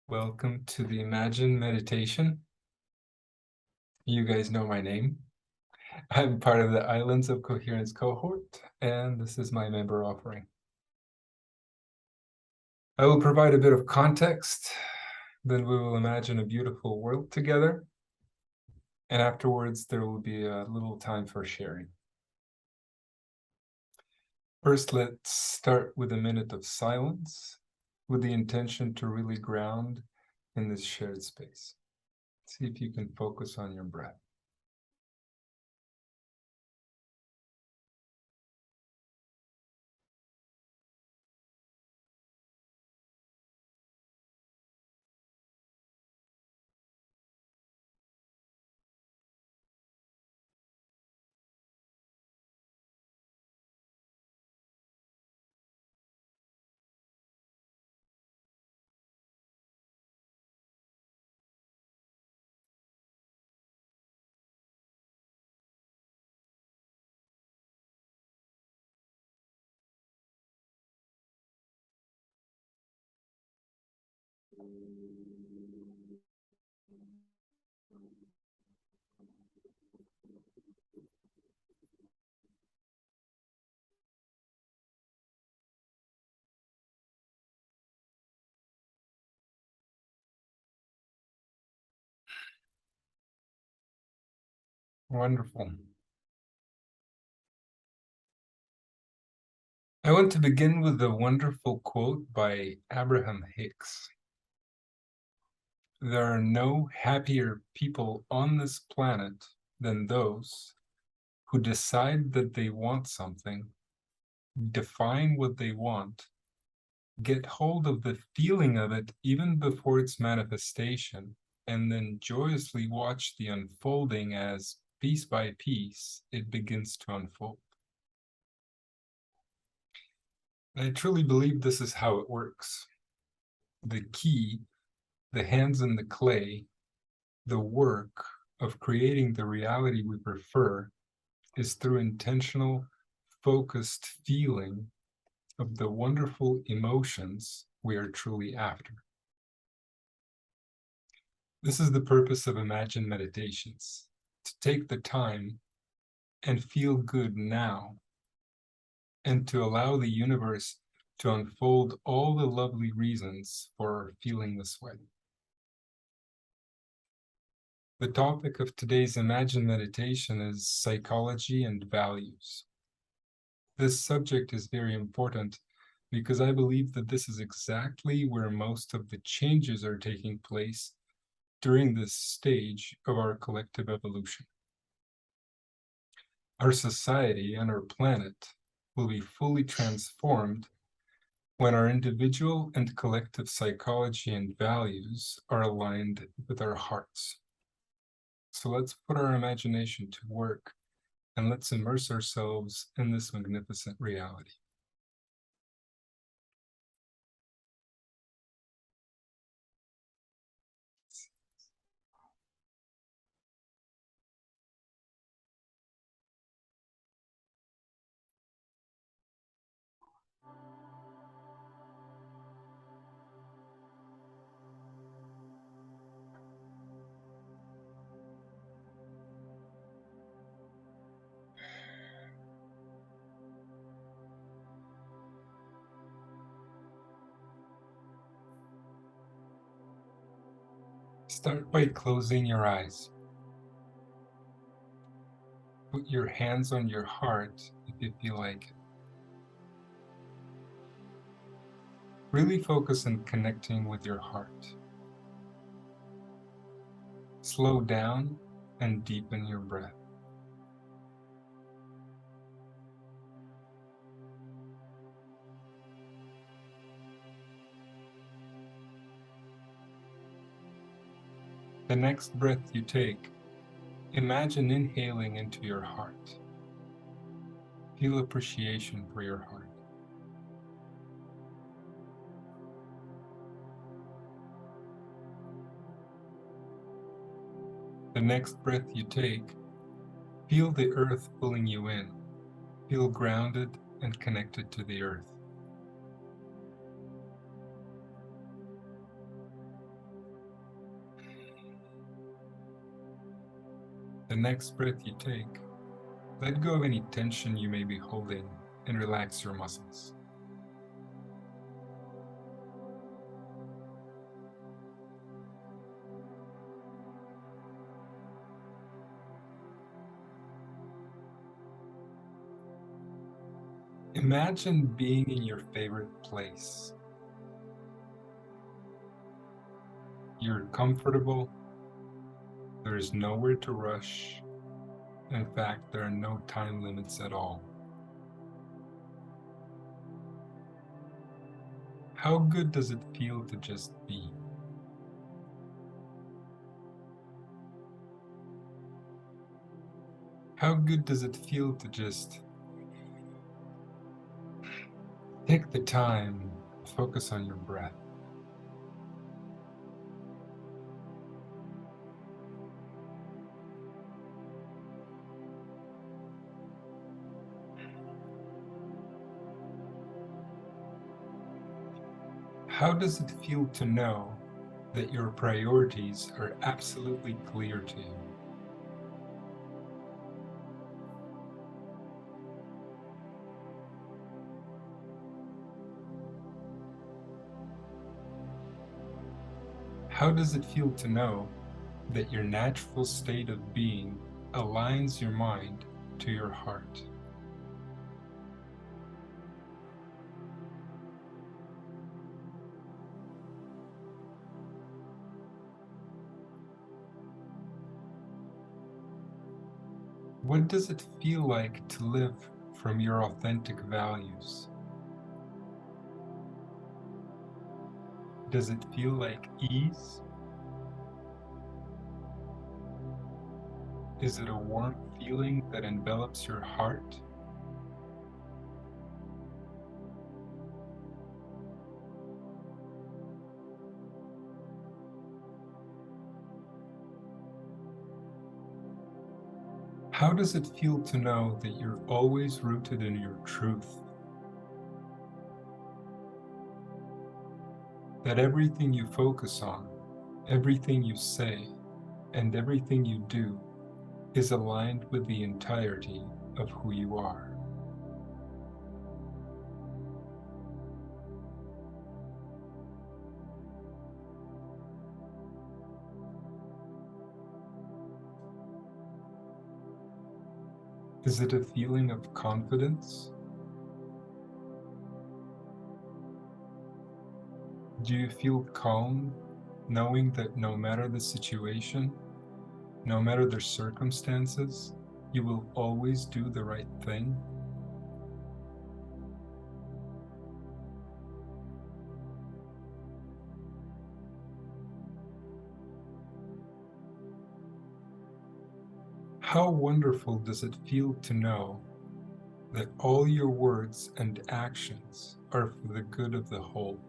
Welcome to the Imagine meditation. You guys know my name. I'm part of the Islands of Coherence cohort, and this is my member offering. I will provide a bit of context, then we will imagine a beautiful world together, and afterwards there will be a little time for sharing. First, let's start with a minute of silence, with the intention to really ground in this shared space. See if you can focus on your breath. Wonderful. I want to begin with a wonderful quote by A.Hicks. There are no happier people on this planet than those who decide that they want something, define what they want, get hold of the feeling of it even before its manifestation, and then joyously watch the unfolding as, piece by piece, it begins to unfold. I truly believe this is how it works. The key, the hands in the clay, the work of creating the reality we prefer is through intentional, focused feeling of the wonderful emotions we are truly after. This is the purpose of Imagine meditations, to take the time and feel good now, and to allow the universe to unfold all the lovely reasons for feeling this way. The topic of today's Imagine meditation is psychology and values. This subject is very important because I believe that this is exactly where most of the changes are taking place during this stage of our collective evolution. Our society and our planet will be fully transformed when our individual and collective psychology and values are aligned with our hearts. So let's put our imagination to work and let's immerse ourselves in this magnificent reality. Start by closing your eyes. Put your hands on your heart if you feel like it. Really focus on connecting with your heart. Slow down and deepen your breath. The next breath you take, imagine inhaling into your heart. Feel appreciation for your heart. The next breath you take, feel the earth pulling you in. Feel grounded and connected to the earth. The next breath you take, let go of any tension you may be holding and relax your muscles. Imagine being in your favorite place. You're comfortable, there is nowhere to rush. In fact, there are no time limits at all. How good does it feel to just be? How good does it feel to just take the time to focus on your breath? How does it feel to know that your priorities are absolutely clear to you? How does it feel to know that your natural state of being aligns your mind to your heart? What does it feel like to live from your authentic values? Does it feel like ease? Is it a warm feeling that envelops your heart? How does it feel to know that you're always rooted in your truth? That everything you focus on, everything you say, and everything you do is aligned with the entirety of who you are? Is it a feeling of confidence? Do you feel calm knowing that no matter the situation, no matter the circumstances, you will always do the right thing? How wonderful does it feel to know that all your words and actions are for the good of the whole?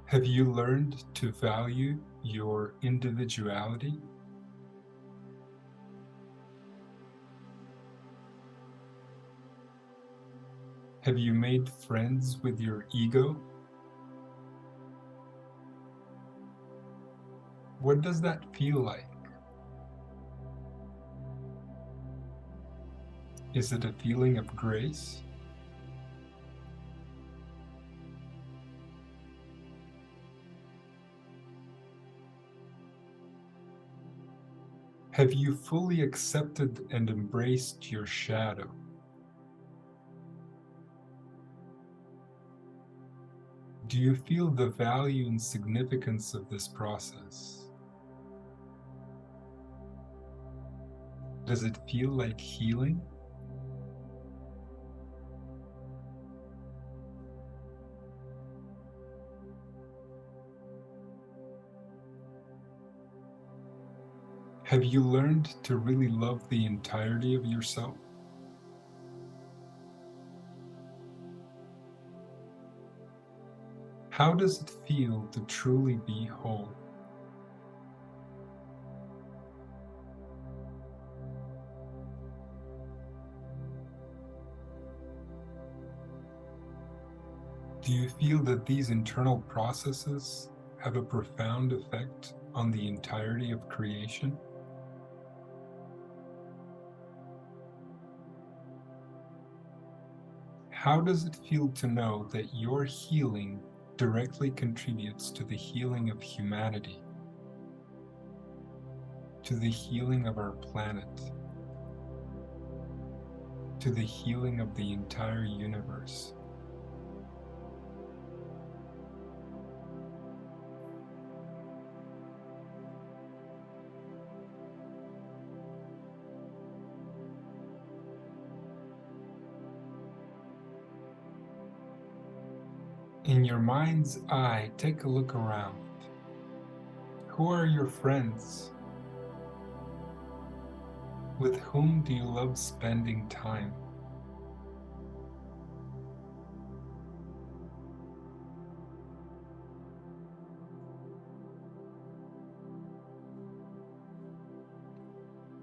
Have you learned to value your individuality? Have you made friends with your ego? What does that feel like? Is it a feeling of grace? Have you fully accepted and embraced your shadow? Do you feel the value and significance of this process? Does it feel like healing? Have you learned to really love the entirety of yourself? How does it feel to truly be whole? Do you feel that these internal processes have a profound effect on the entirety of creation? How does it feel to know that your healing directly contributes to the healing of humanity, to the healing of our planet, to the healing of the entire universe? In your mind's eye, take a look around. Who are your friends? With whom do you love spending time?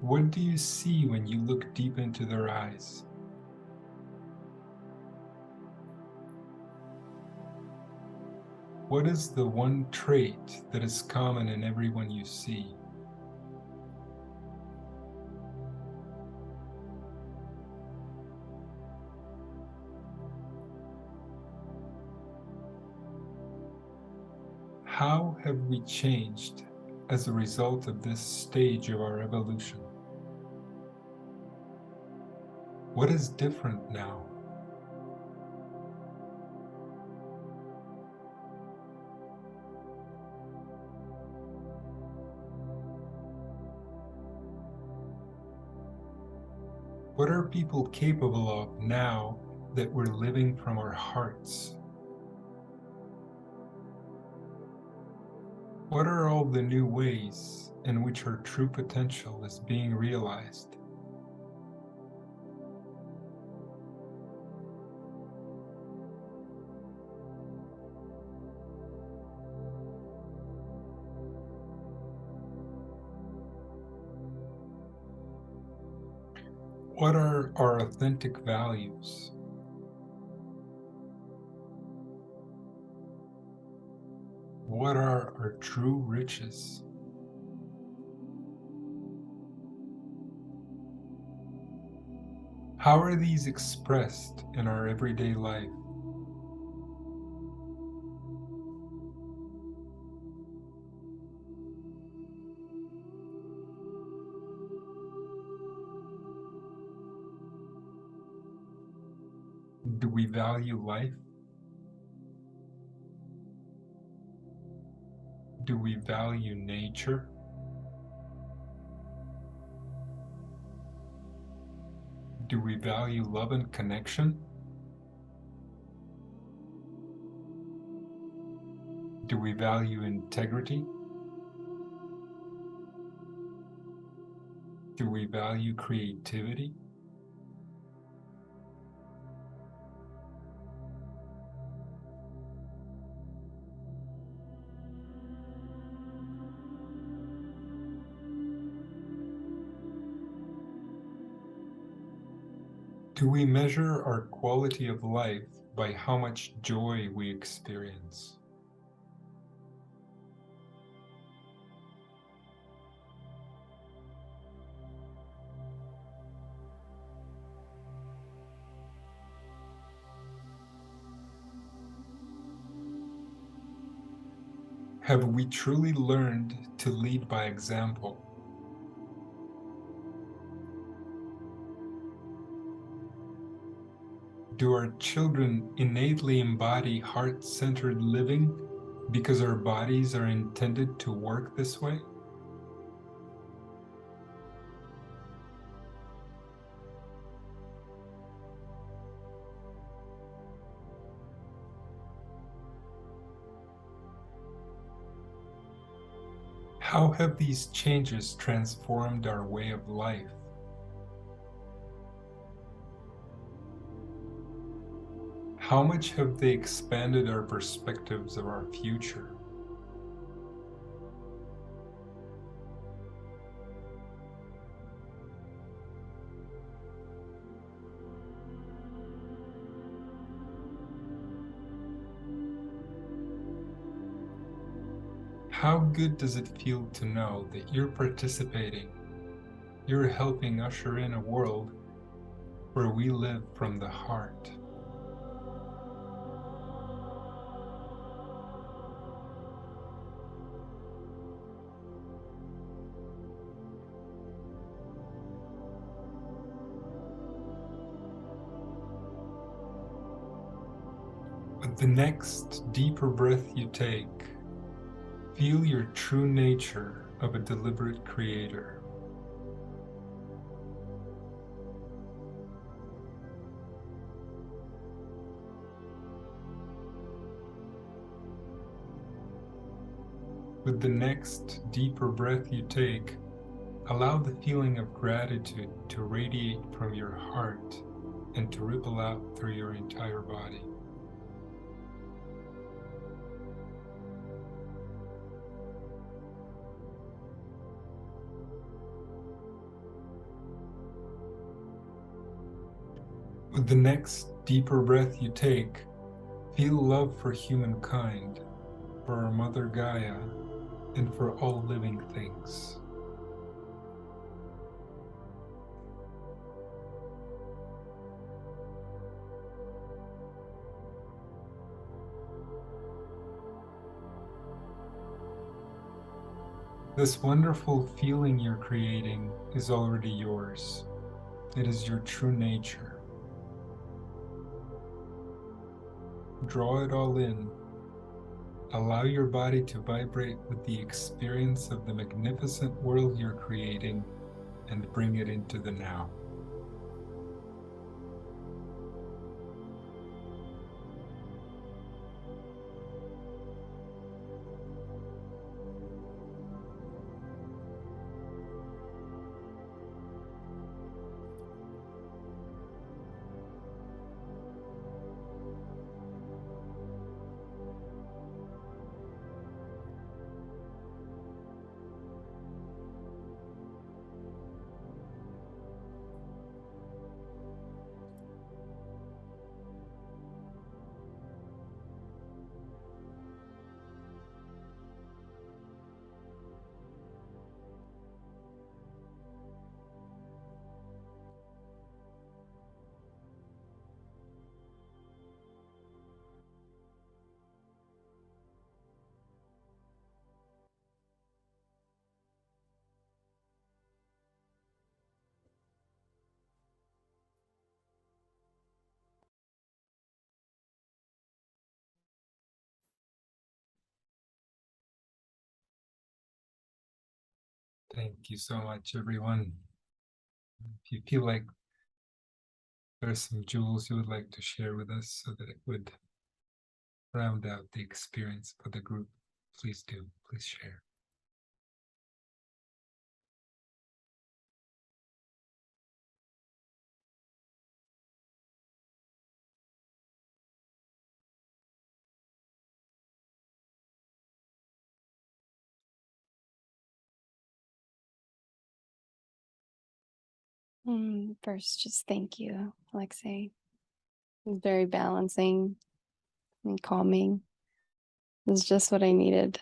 What do you see when you look deep into their eyes? What is the one trait that is common in everyone you see? How have we changed as a result of this stage of our evolution? What is different now? What are people capable of now that we're living from our hearts? What are all the new ways in which our true potential is being realized? What are our authentic values? What are our true riches? How are these expressed in our everyday life? Do we value life? Do we value nature? Do we value love and connection? Do we value integrity? Do we value creativity? Do we measure our quality of life by how much joy we experience? Have we truly learned to lead by example? Do our children innately embody heart-centered living because our bodies are intended to work this way? How have these changes transformed our way of life? How much have they expanded our perspectives of our future? How good does it feel to know that you're participating? You're helping usher in a world where we live from the heart. With the next deeper breath you take, feel your true nature of a deliberate creator. With the next deeper breath you take, allow the feeling of gratitude to radiate from your heart and to ripple out through your entire body. With the next deeper breath you take, feel love for humankind, for our Mother Gaia, and for all living things. This wonderful feeling you're creating is already yours. It is your true nature. Draw it all in. Allow your body to vibrate with the experience of the magnificent world you're creating and bring it into the now. Thank you so much, everyone. If you feel like there's some jewels you would like to share with us so that it would round out the experience for the group, please do. Please share. First, just thank you, Alexei. It was very balancing and calming. It was just what I needed.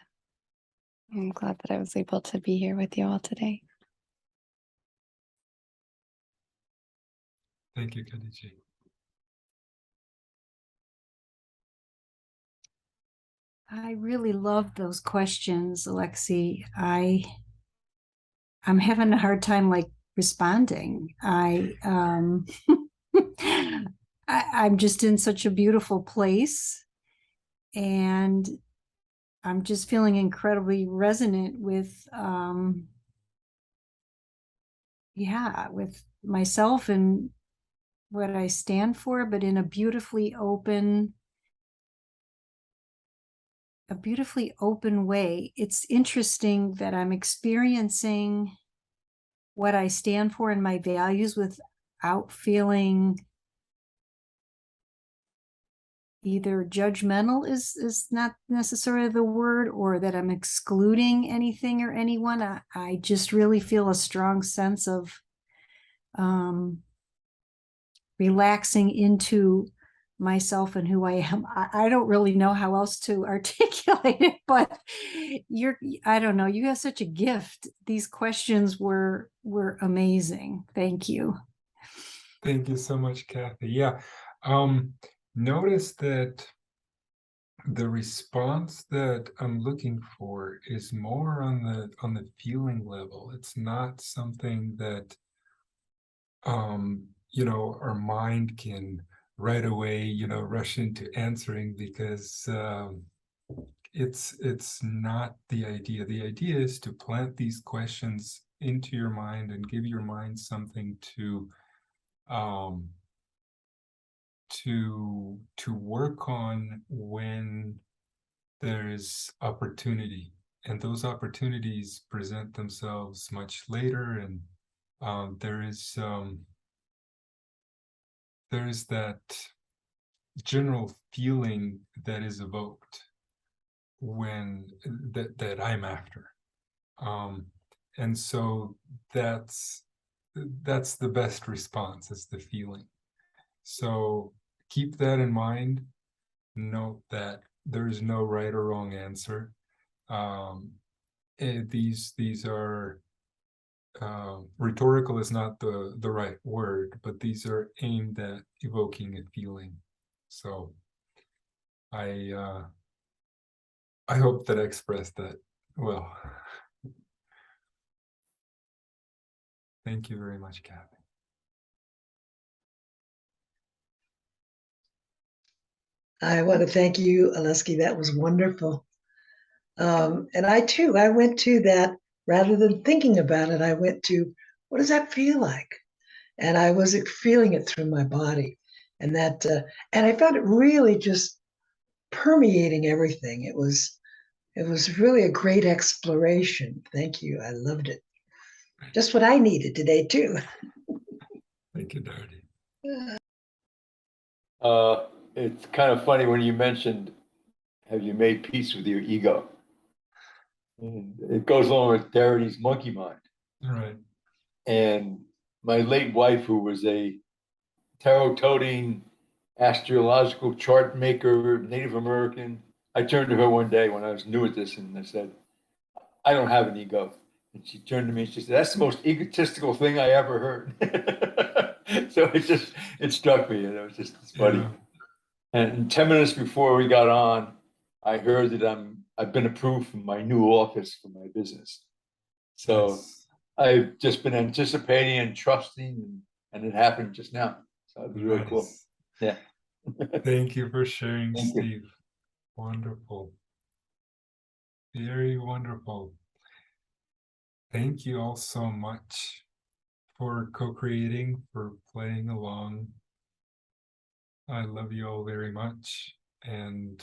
I'm glad that I was able to be here with you all today. Thank you, Khadija. I really love those questions, Alexei. I'm having a hard time responding. I'm just in such a beautiful place, and I'm just feeling incredibly resonant with with myself and what I stand for, but in a beautifully open way. It's interesting that I'm experiencing what I stand for and my values without feeling either judgmental is not necessarily the word, or that I'm excluding anything or anyone. I just really feel a strong sense of relaxing into myself and who I am. I don't really know how else to articulate it, but I don't know, you have such a gift. These questions were amazing. Thank you. Thank you so much, Kathy. Yeah. Notice that the response that I'm looking for is more on the feeling level. It's not something that our mind can right away, rush into answering, because it's not the idea. The idea is to plant these questions into your mind and give your mind something to work on when there's opportunity, and those opportunities present themselves much later, and there is that general feeling that is evoked when that I'm after, and so that's the best response, is the feeling. So keep that in mind. Note that there is no right or wrong answer. These are rhetorical is not the right word, but these are aimed at evoking a feeling. So I hope that I expressed that well. Thank you very much, Kathy. I want to thank you, Alesky. That was wonderful. And I went to that, rather than thinking about it, I went to, what does that feel like? And I was feeling it through my body. And and I found it really just permeating everything. It was really a great exploration. Thank you. I loved it. Just what I needed today, too. Thank you, Darty. It's kind of funny when you mentioned, have you made peace with your ego? And it goes along with Darity's monkey mind. Right. And my late wife, who was a tarot-toting astrological chart maker, Native American, I turned to her one day when I was new at this, and I said, I don't have an ego. And she turned to me and she said, that's the most egotistical thing I ever heard. So it struck me, it's funny. Yeah. And 10 minutes before we got on, I heard that I've been approved for my new office for my business. So Nice. I've just been anticipating and trusting, and it happened just now. So it was really cool. Nice. Yeah. Thank you for sharing, Thank you. Steve. Wonderful. Very wonderful. Thank you all so much for co-creating, for playing along. I love you all very much, and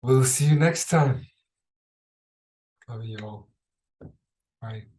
we'll see you next time. Love you all. Bye.